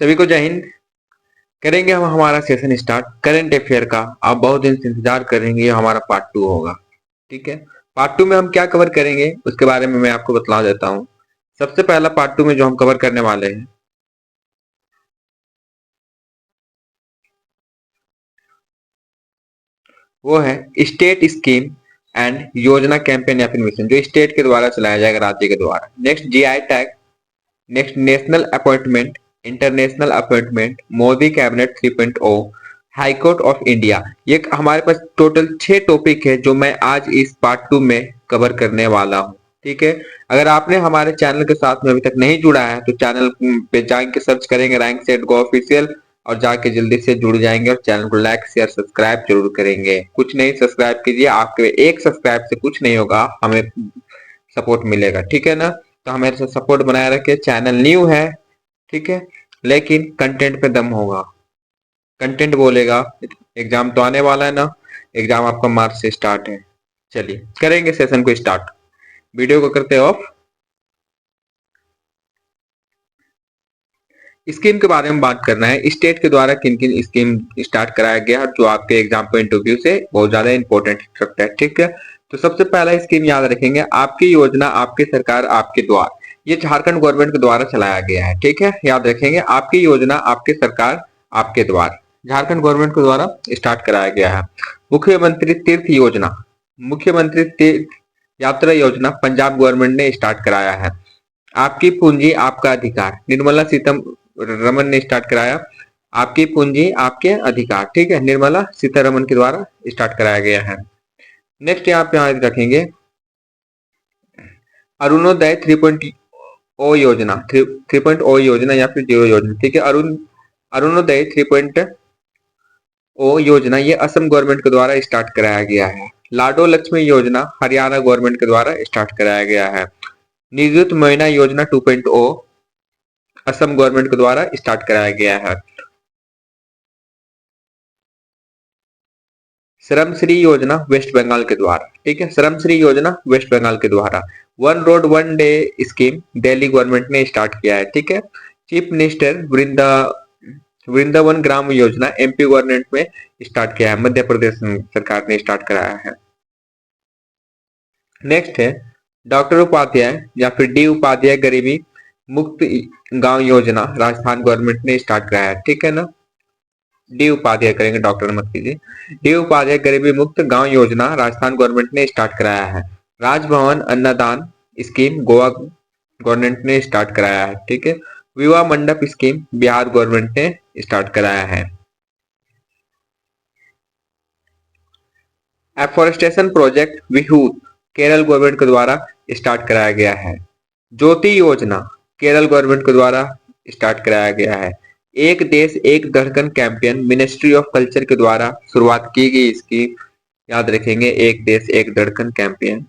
सभी को जय हिंद। करेंगे हम हमारा सेशन स्टार्ट करंट अफेयर का। आप बहुत दिन से इंतजार करेंगे, ये हमारा पार्ट 2 होगा। ठीक है। पार्ट 2 में हम क्या कवर करेंगे उसके बारे में मैं आपको बतला देता हूँ। सबसे पहला पार्ट 2 में जो हम कवर करने वाले हैं वो है स्टेट स्कीम एंड योजना कैंपेन या फिर मिशन, जो स्टेट के द्वारा चलाया जाएगा, राज्य के द्वारा। Next GI tag. Next national appointment, international appointment, Modi cabinet 3.0, high court of India. ये हमारे पास टोटल 6 टॉपिक है जो मैं आज इस पार्ट 2 में कवर करने वाला हूँ। ठीक है। अगर आपने हमारे चैनल के साथ में अभी तक नहीं जुड़ा है तो चैनल पे जाके सर्च करेंगे रैंक सेट गो ऑफिशियल और जाके जल्दी से जुड़ जाएंगे और चैनल को लाइक शेयर सब्सक्राइब जरूर करेंगे। कुछ नहीं, सब्सक्राइब कीजिए, आपके एक सब्सक्राइब से कुछ नहीं होगा, हमें सपोर्ट मिलेगा। ठीक है ना। तो हमें सपोर्ट बनाए रखे। चैनल न्यू है, ठीक है, लेकिन कंटेंट पे दम होगा। कंटेंट बोलेगा। एग्जाम तो आने वाला है ना, एग्जाम आपका मार्च से स्टार्ट है। चलिए करेंगे सेशन को स्टार्ट। वीडियो को करते ऑफ। स्कीम के बारे में बात करना है। स्टेट के द्वारा किन किन स्कीम स्टार्ट कराया गया जो आपके एग्जाम पॉइंट ऑफ व्यू से बहुत ज्यादा इंपॉर्टेंट सकता है। ठीक है। तो सबसे पहला स्कीम याद रखेंगे, आपकी योजना आपकी सरकार आपके द्वार। ये झारखंड गवर्नमेंट के द्वारा चलाया गया है। ठीक है, याद रखेंगे, आपकी योजना आपकी सरकार आपके द्वार, झारखंड गवर्नमेंट के द्वारा स्टार्ट कराया गया है। मुख्यमंत्री तीर्थ योजना, मुख्यमंत्री तीर्थ यात्रा योजना पंजाब गवर्नमेंट ने स्टार्ट कराया है। आपकी पूंजी आपका अधिकार, निर्मला सीतारमन ने स्टार्ट कराया। आपकी पूंजी आपके अधिकार, ठीक है, निर्मला सीतारमन के द्वारा स्टार्ट कराया गया है। नेक्स्ट यहाँ पे याद रखेंगे अरुणोदय 3.0 योजना, 3.0 योजना या फिर 0 योजना। ठीक है। अरुणोदय 3.0 योजना ये असम गवर्नमेंट के द्वारा स्टार्ट कराया गया है। लाडो लक्ष्मी योजना हरियाणा गवर्नमेंट के द्वारा स्टार्ट कराया गया है। निजुत महीना योजना 2.0 असम गवर्नमेंट के द्वारा स्टार्ट कराया गया है। श्रम श्री योजना वेस्ट बंगाल के द्वारा, ठीक है, श्रम श्री योजना वेस्ट बंगाल के द्वारा। One road one day scheme Delhi government ने स्टार्ट किया है। ठीक है। Chief minister Vrindavan Gram Yojana MP government में स्टार्ट किया है, मध्य प्रदेश सरकार ने स्टार्ट कराया है। नेक्स्ट है डॉक्टर उपाध्याय या फिर डी उपाध्याय गरीबी मुक्त गांव योजना राजस्थान गवर्नमेंट ने स्टार्ट कराया है। ठीक है ना। डी उपाध्याय करेंगे, डॉक्टर मत कीजिए। डी उपाध्याय गरीबी मुक्त गांव योजना राजस्थान गवर्नमेंट ने स्टार्ट कराया है। राजभवन अन्नदान स्कीम गोवा गवर्नमेंट ने स्टार्ट कराया है। ठीक है। विवाह मंडप स्कीम बिहार गवर्नमेंट ने स्टार्ट कराया है। एफोरेस्टेशन प्रोजेक्ट विहूत केरल गवर्नमेंट के द्वारा स्टार्ट कराया गया है। ज्योति योजना केरल गवर्नमेंट के द्वारा स्टार्ट कराया गया है। एक देश एक धड़कन कैंपेन मिनिस्ट्री ऑफ कल्चर के द्वारा शुरुआत की गई इसकी, याद रखेंगे, एक देश एक धड़कन कैंपेन।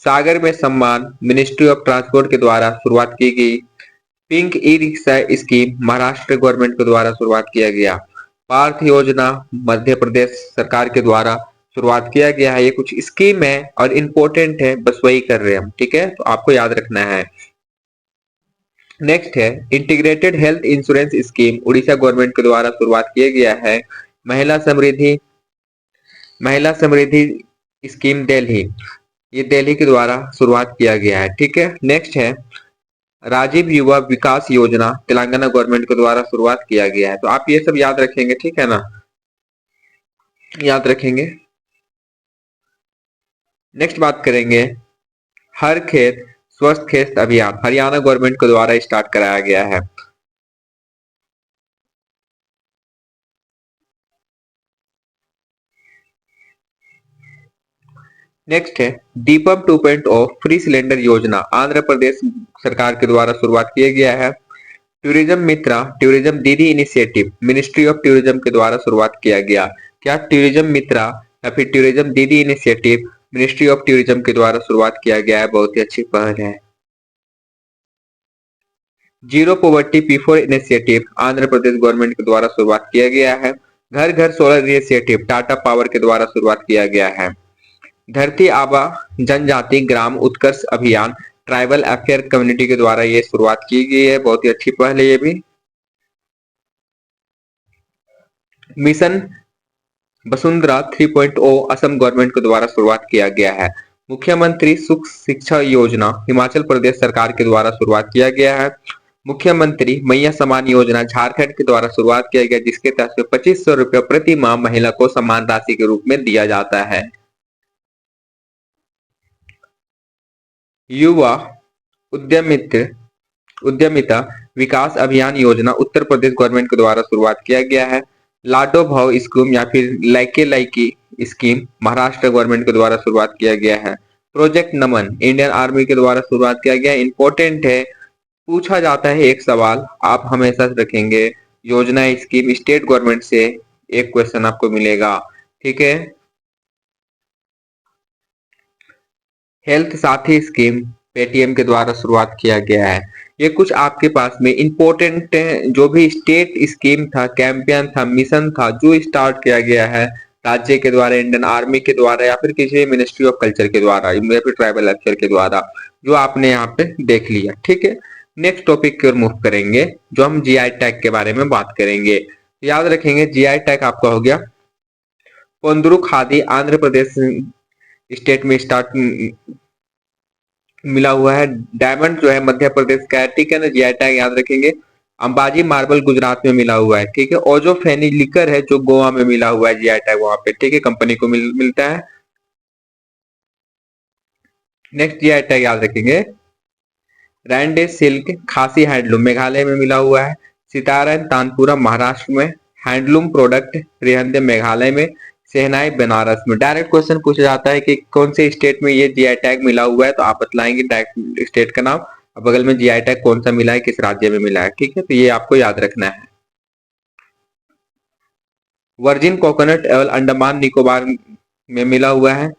सागर में सम्मान मिनिस्ट्री ऑफ ट्रांसपोर्ट के द्वारा शुरुआत की गई। Pink e rickshaw scheme Maharashtra government के द्वारा शुरुआत किया गया। पार्थ योजना मध्य प्रदेश सरकार के द्वारा शुरुआत किया गया है। ये कुछ स्कीम है और इम्पोर्टेंट है, बस वही कर रहे हैं हम। ठीक है, तो आपको याद रखना है। नेक्स्ट है integrated health insurance scheme Orissa government के द्वारा शुरुआत किया गया है। महिला समृद्धि स्कीम दिल्ली, ये दिल्ली के द्वारा शुरुआत किया गया है। ठीक है। नेक्स्ट है राजीव युवा विकास योजना तेलंगाना गवर्नमेंट के द्वारा शुरुआत किया गया है। तो आप ये सब याद रखेंगे, ठीक है ना, याद रखेंगे। नेक्स्ट बात करेंगे हर खेत स्वस्थ खेत अभियान हरियाणा गवर्नमेंट के द्वारा स्टार्ट कराया गया है। नेक्स्ट है दीपम 2.0 फ्री सिलेंडर योजना आंध्र प्रदेश सरकार के द्वारा शुरुआत किया गया है। टूरिज्म मित्रा टूरिज्म दीदी इनिशिएटिव मिनिस्ट्री ऑफ टूरिज्म के द्वारा शुरुआत किया गया। क्या टूरिज्म मित्रा या फिर टूरिज्म दीदी इनिशिएटिव मिनिस्ट्री ऑफ टूरिज्म के द्वारा शुरुआत किया गया है, बहुत ही अच्छी पहल है। Zero poverty P4 initiative Andhra Pradesh government के द्वारा शुरुआत किया गया है। घर घर सोलर इनिशिएटिव टाटा पावर के द्वारा शुरुआत किया गया है। धरती आबा जनजाति ग्राम उत्कर्ष अभियान ट्राइबल अफेयर कम्युनिटी के द्वारा ये शुरुआत की गई है, बहुत ही अच्छी पहल है ये भी। मिशन वसुंधरा 3.0 असम गवर्नमेंट के द्वारा शुरुआत किया गया है। मुख्यमंत्री सुख शिक्षा योजना हिमाचल प्रदेश सरकार के द्वारा शुरुआत किया गया है। मुख्यमंत्री मैया समान योजना झारखंड के द्वारा शुरुआत किया गया, जिसके तहत 2500 रुपये प्रति माह महिला को समान राशि के रूप में दिया जाता है। युवा उद्यमिता विकास अभियान योजना उत्तर प्रदेश गवर्नमेंट के द्वारा शुरुआत किया गया है। लाडो भाव स्कीम या फिर लाइके लाइकी स्कीम महाराष्ट्र गवर्नमेंट के द्वारा शुरुआत किया गया है। प्रोजेक्ट नमन इंडियन आर्मी के द्वारा शुरुआत किया गया है। इंपॉर्टेंट है, पूछा जाता है एक सवाल, आप हमेशा रखेंगे योजना स्कीम स्टेट गवर्नमेंट से एक क्वेश्चन आपको मिलेगा, ठीक है। हेल्थ साथी स्कीम पेटीएम के द्वारा शुरुआत किया गया है। ये कुछ आपके पास में इंपॉर्टेंट जो भी स्टेट स्कीम था, कैंपेन था, मिशन था जो स्टार्ट किया गया है राज्य के द्वारा, इंडियन आर्मी के द्वारा या फिर किसी मिनिस्ट्री ऑफ कल्चर के द्वारा या फिर ट्राइबल अफेयर के द्वारा, जो आपने यहाँ पे देख लिया, ठीक है। नेक्स्ट टॉपिक की ओर मूव करेंगे, जो हम जीआई टैग के बारे में बात करेंगे। याद रखेंगे जीआई टैग आपका हो गया पोंदुरु खादी आंध्र प्रदेश स्टेट में स्टार्ट मिला हुआ है। डायमंड जो है मध्य प्रदेश का है, ठीक है ना, जीआई टैग याद रखेंगे। अंबाजी मार्बल गुजरात में मिला हुआ है, ठीक है। ओजो फैनी लिकर है जो गोवा में मिला हुआ है, जीआई टैग वहां पे, ठीक है, कंपनी को मिलता है। नेक्स्ट जीआई टैग याद रखेंगे रैंडे सिल्क खासी हैंडलूम मेघालय में मिला हुआ है। सितारन तानपुरा महाराष्ट्र में। हैंडलूम प्रोडक्ट रिहंदे मेघालय में। शहनाई बनारस में। डायरेक्ट क्वेश्चन पूछा जाता है कि कौन से स्टेट में ये जीआई टैग मिला हुआ है, तो आप बतलाएंगे डायरेक्ट स्टेट का नाम, और बगल में जीआई टैग कौन सा मिला है, किस राज्य में मिला है, ठीक है, तो ये आपको याद रखना है। Virgin coconut oil Andaman Nicobar में मिला हुआ है।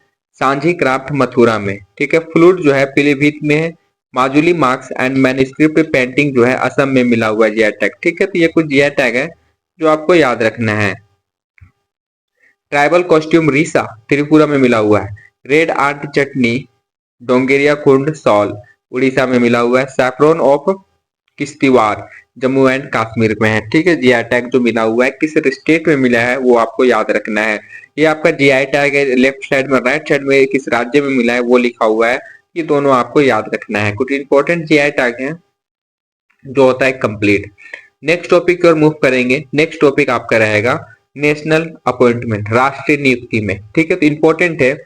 सांझी क्राफ्ट मथुरा में, ठीक है। फ्लूट जो है पीलीभीत में है। Majuli marks and manuscript painting जो है असम में मिला हुआ है जीआई टैग, ठीक है, तो ये कुछ जीआई टैग है जो आपको याद रखना है। ट्राइबल कॉस्ट्यूम रीसा त्रिपुरा में मिला हुआ है। रेड आंट चटनी डोंगेरिया कुंड सॉल उड़ीसा में मिला हुआ है। Saffron of Kishtwar Jammu and Kashmir में है, ठीक है। जीआई टैग जो मिला हुआ है किस स्टेट में मिला है वो आपको याद रखना है। ये आपका जीआई टैग है, लेफ्ट साइड में राइट साइड में किस राज्य में मिला है वो लिखा हुआ है, ये दोनों आपको याद रखना है। कुछ इंपॉर्टेंट जीआई टैग है जो होता है कंप्लीट। नेक्स्ट टॉपिक की ओर मूव करेंगे। नेक्स्ट टॉपिक आपका रहेगा नेशनल अपॉइंटमेंट राष्ट्रीय नियुक्ति में, ठीक है, तो इंपॉर्टेंट है।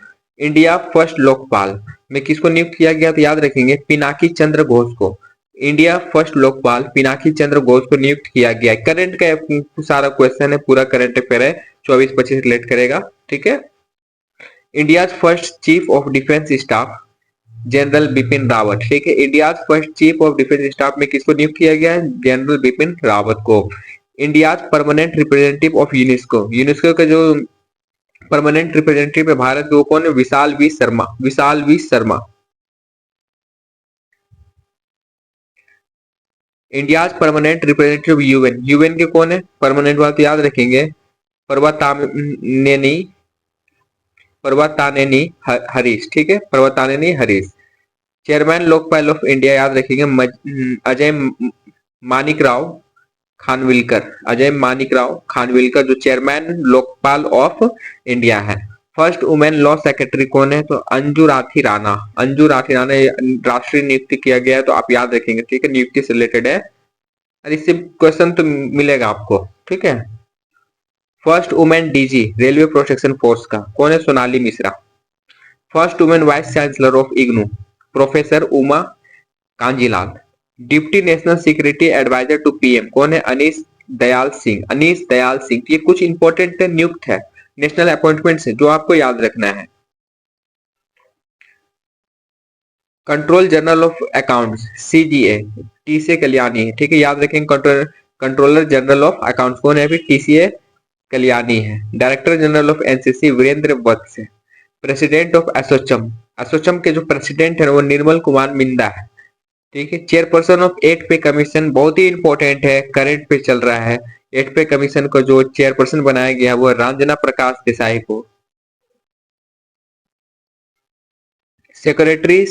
इंडिया फर्स्ट लोकपाल में किसको नियुक्त किया गया, तो याद रखेंगे पिनाकी चंद्र घोष को। इंडिया फर्स्ट लोकपाल पिनाकी चंद्र घोष को नियुक्त किया गया है। करंट का सारा क्वेश्चन है, पूरा करंट अफेयर है, 24-25 रिलेट करेगा, ठीक है। India first chief of defence staff general Bipin Rawat, ठीक है। India first chief of defence staff में किसको नियुक्त किया गया है, जनरल बिपिन रावत को। India permanent representative of UNESCO, UNESCO का जो परमानेंट रिप्रेजेंटेटिव है भारत के वो कौन है, Vishal V Sharma, Vishal V Sharma. India permanent representative UN, UN के कौन है परमानेंट वाला, तो याद रखेंगे पर्वतानेनी पर्वतानेनी हरीश, ठीक है, Parvathaneni Harish. Chairman Lokpal of India याद रखेंगे अजय मानिक राव खानविलकर, अजय मानिक राव खानविलकर जो चेयरमैन लोकपाल ऑफ इंडिया है। फर्स्ट वुमेन लॉ सेक्रेटरी कौन है, तो अंजू राठी राणा, अंजू राठी राणा राष्ट्रीय नियुक्ति किया गया है, तो आप याद रखेंगे, ठीक है, नियुक्ति से रिलेटेड है और इससे क्वेश्चन तो मिलेगा आपको, ठीक है। First women DG railway protection force का कौन है, Sonali Mishra. First women vice chancellor of IGNOU professor Uma Kanjilal. Deputy national security adviser to PM कौन है, अनीश दयाल सिंह, अनीश दयाल सिंह। ये कुछ इंपॉर्टेंट नियुक्त है नेशनल अपॉइंटमेंट से जो आपको याद रखना है। Control general of accounts CGA TCA Kalyani है, ठीक है, याद रखेंगे। कंट्रोलर जनरल ऑफ अकाउंट्स कौन है, टीसीए कल्याणी है। Director general of NCC Virendra Vats है। प्रेसिडेंट ऑफ एसोचम, एसोचम के जो प्रेसिडेंट है वो निर्मल कुमार मिंदा है, ठीक है। चेयरपर्सन ऑफ एट पे कमीशन बहुत ही इंपॉर्टेंट है, करंट पे चल रहा है। एट पे कमीशन को जो चेयरपर्सन बनाया गया है वो रंजना प्रकाश देसाई को। सेक्रेटरी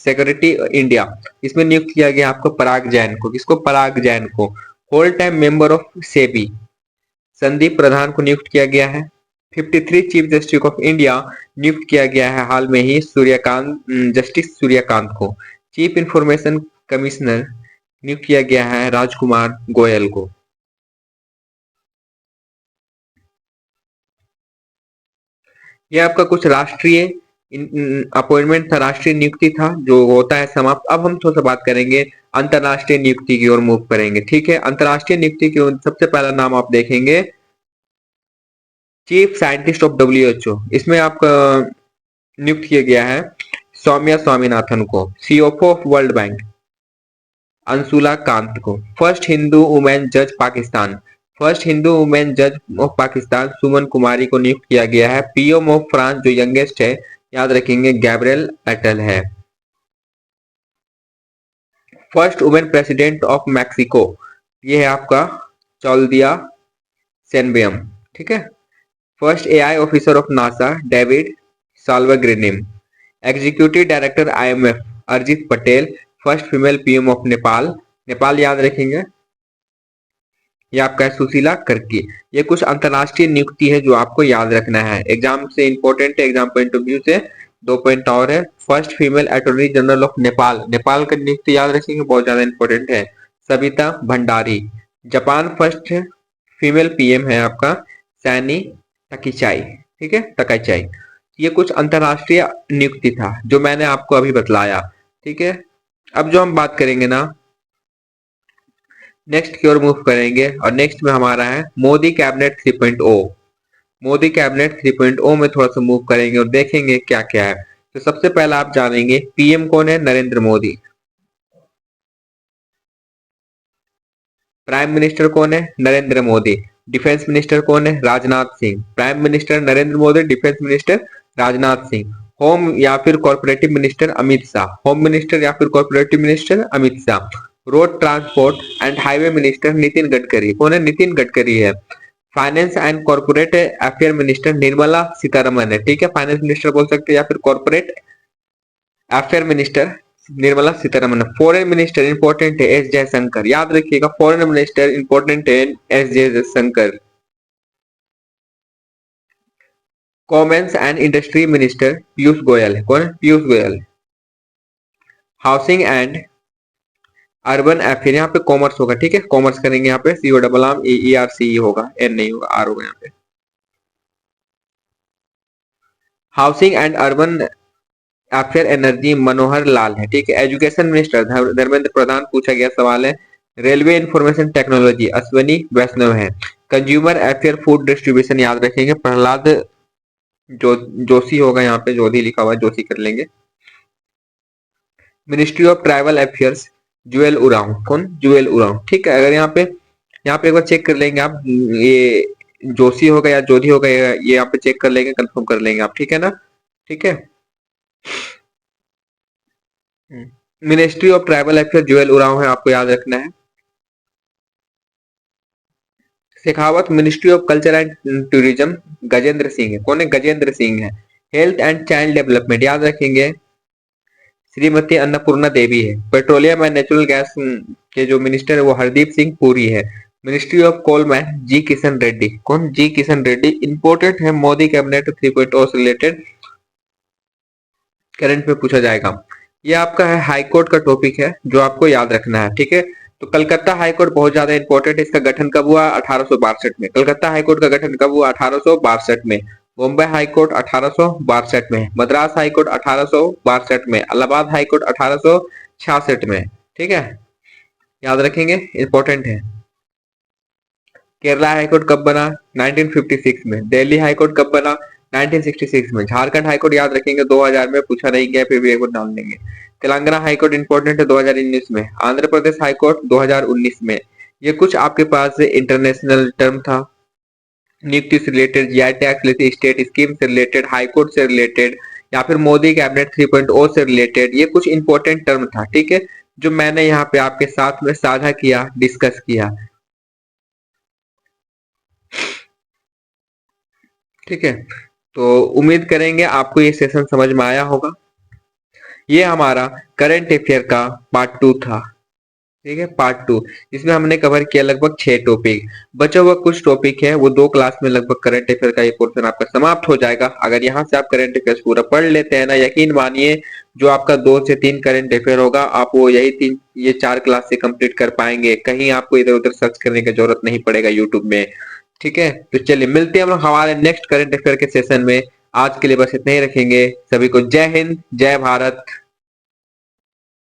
सिक्योरिटी इंडिया, इसमें नियुक्त किया गया आपको पराग जैन को। किसको? पराग जैन को। Whole time member of SEBI Sandeep Pradhan को नियुक्त किया गया है। 53 चीफ जस्टिस ऑफ इंडिया नियुक्त किया गया है हाल में ही जस्टिस सूर्यकांत को। चीफ इंफॉर्मेशन कमिश्नर नियुक्त किया गया है राजकुमार गोयल को। यह आपका कुछ राष्ट्रीय अपॉइंटमेंट था, राष्ट्रीय नियुक्ति था जो होता है समाप्त। अब हम थोड़ा सा बात करेंगे अंतरराष्ट्रीय नियुक्ति की ओर मूव करेंगे। ठीक है, अंतरराष्ट्रीय नियुक्ति की ओर सबसे पहला नाम आप देखेंगे चीफ साइंटिस्ट ऑफ डब्ल्यूएचओ। इसमें आपका नियुक्त किया गया है सौम्या स्वामीनाथन को। सीओपो of world bank Anshula Kant को। फर्स्ट हिंदू वुमेन जज पाकिस्तान, फर्स्ट हिंदू वुमेन जज ऑफ पाकिस्तान सुमन कुमारी को नियुक्त किया गया है। पीएम ऑफ फ्रांस जो यंगेस्ट है, याद रखेंगे, गैब्रियल एटल है। First women president of Mexico, ये है आपका चौल्दिया सेनबेयम। ठीक है। First AI officer of NASA David साल्वाग्रिनिम। Executive director IMF Arijit Patel. First female PM of Nepal, Nepal याद रखेंगे, ये आपका है सुशीला करके। ये कुछ अंतरराष्ट्रीय नियुक्ति है जो आपको याद रखना है, एग्जाम से इंपॉर्टेंट है, एग्जाम पॉइंट ऑफ व्यू से। 2 पॉइंट और है। First female attorney general of Nepal, Nepal का नियुक्ति याद रखेंगे, बहुत ज्यादा इंपॉर्टेंट है, Savita Bhandari. Japan first female PM है आपका सैनी तकीचाई। ठीक है, तकाईचाई। ये कुछ अंतरराष्ट्रीय नियुक्ति था जो मैंने आपको अभी बतलाया। ठीक है, अब जो हम बात करेंगे ना, नेक्स्ट की ओर मूव करेंगे और नेक्स्ट में हमारा है मोदी कैबिनेट 3.0। मोदी कैबिनेट 3.0 में थोड़ा सा मूव करेंगे और देखेंगे क्या क्या है। तो सबसे पहला आप जानेंगे पीएम कौन है, नरेंद्र मोदी। प्राइम मिनिस्टर कौन है, नरेंद्र मोदी। डिफेंस मिनिस्टर कौन है, Rajnath Singh. Prime minister Narendra Modi, defence minister Rajnath Singh. Home या फिर corporative minister Amit Shah, home minister या फिर corporative minister Amit Shah. Road transport and highway minister Nitin Gadkari, कौन है, नितिन गडकरी है। Finance and corporate affair minister Nirmala Sitharaman है। ठीक है, फाइनेंस मिनिस्टर बोल सकते हैं या फिर corporate affair minister Nirmala Sitharaman. Foreign minister important है एस जयशंकर, याद रखिएगा, फॉरेन मिनिस्टर इंपॉर्टेंट है S Jaishankar. Commerce and industry minister Piyush Goyal है, कौन है, Piyush Goyal. Housing and urban affair, यहाँ पे कॉमर्स होगा। ठीक है, कॉमर्स करेंगे, यहाँ पे सीओ डबल आम ए आर सी होगा, एन नहीं होगा, आर होगा यहाँ पे। Housing and urban affair energy Manohar Lal है। ठीक है, एजुकेशन मिनिस्टर धर्मेंद्र प्रधान, पूछा गया सवाल है। रेलवे इंफॉर्मेशन टेक्नोलॉजी अश्वनी वैष्णव है। कंज्यूमर अफेयर फूड डिस्ट्रीब्यूशन याद रखेंगे, प्रहलाद जोशी होगा, यहाँ पे जोधी लिखा हुआ है, जोशी कर लेंगे। मिनिस्ट्री ऑफ ट्राइबल अफेयर्स जुएल उरांव, कौन, जुएल उरांव। ठीक है, अगर यहाँ पे एक बार चेक कर लेंगे आप, ये जोशी होगा या जोधी होगा, ये यहाँ पे चेक कर लेंगे, कंफर्म कर लेंगे आप। ठीक है ना, ठीक है। मिनिस्ट्री ऑफ ट्राइबल अफेयर जुएल उरांव है, आपको याद रखना है। Shekhawat ministry of culture and tourism Gajendra Singh है, कौन है, गजेंद्र सिंह है। हेल्थ एंड चाइल्ड डेवलपमेंट याद रखेंगे, श्रीमती अन्नपूर्णा देवी है। पेट्रोलियम एंड नेचुरल गैस के जो मिनिस्टर है वो हरदीप सिंह पुरी है। मिनिस्ट्री ऑफ कोल मैन जी किशन रेड्डी, कौन, जी किशन रेड्डी। इंपोर्टेंट है, मोदी कैबिनेट 3.0 से रिलेटेड करंट में पूछा जाएगा। ये आपका है हाई कोर्ट का टॉपिक है जो आपको याद रखना है। ठीक है, तो कलकत्ता हाई कोर्ट बहुत ज्यादा इंपॉर्टेंट है। इसका गठन कब हुआ, 1862 में। कलकत्ता हाई कोर्ट का गठन कब हुआ, 1862 में। बॉम्बे हाई कोर्ट 1862 में। मद्रास हाई कोर्ट 1862 में। इलाहाबाद हाई कोर्ट 1866 में। ठीक है, याद रखेंगे, इंपॉर्टेंट है। केरला हाईकोर्ट कब बना, 1956 में। दिल्ली हाईकोर्ट कब बना, 1966 में। झारखंड हाईकोर्ट याद रखेंगे, 2000 में पूछा नहीं गया, फिर भी एक बार डाल देंगे। तेलंगाना हाईकोर्ट इंपॉर्टेंट है, 2019 में। आंध्र प्रदेश हाईकोर्ट 2019 में। ये कुछ आपके पास इंटरनेशनल टर्म था, नियुक्ति से related, GI tax related, state scheme से रिलेटेड, हाईकोर्ट से रिलेटेड, या फिर मोदी कैबिनेट 3.0 से रिलेटेड। ये कुछ इंपॉर्टेंट टर्म था, ठीक है, जो मैंने यहाँ पे आपके साथ में साझा किया, डिस्कस किया। ठीक है, तो उम्मीद करेंगे आपको ये सेशन समझ में आया होगा। ये हमारा करंट अफेयर का पार्ट 2 था। ठीक है, पार्ट 2। इसमें हमने कवर किया लगभग 6 टॉपिक। बचा हुआ कुछ टॉपिक है, वो 2 क्लास में लगभग करंट अफेयर का ये पोर्शन आपका समाप्त हो जाएगा। अगर यहाँ से आप करंट अफेयर्स पूरा पढ़ लेते हैं ना, यकीन मानिए जो आपका 2 से 3 करंट अफेयर होगा, आप वो यही 4 क्लास से कंप्लीट कर पाएंगे। कहीं आपको इधर उधर सर्च करने की जरूरत नहीं पड़ेगा यूट्यूब में। ठीक है, तो चलिए मिलते हैं हम लोग हमारे नेक्स्ट करंट अफेयर के सेशन में। आज के लिए बस इतना ही रखेंगे। सभी को जय हिंद, जय भारत।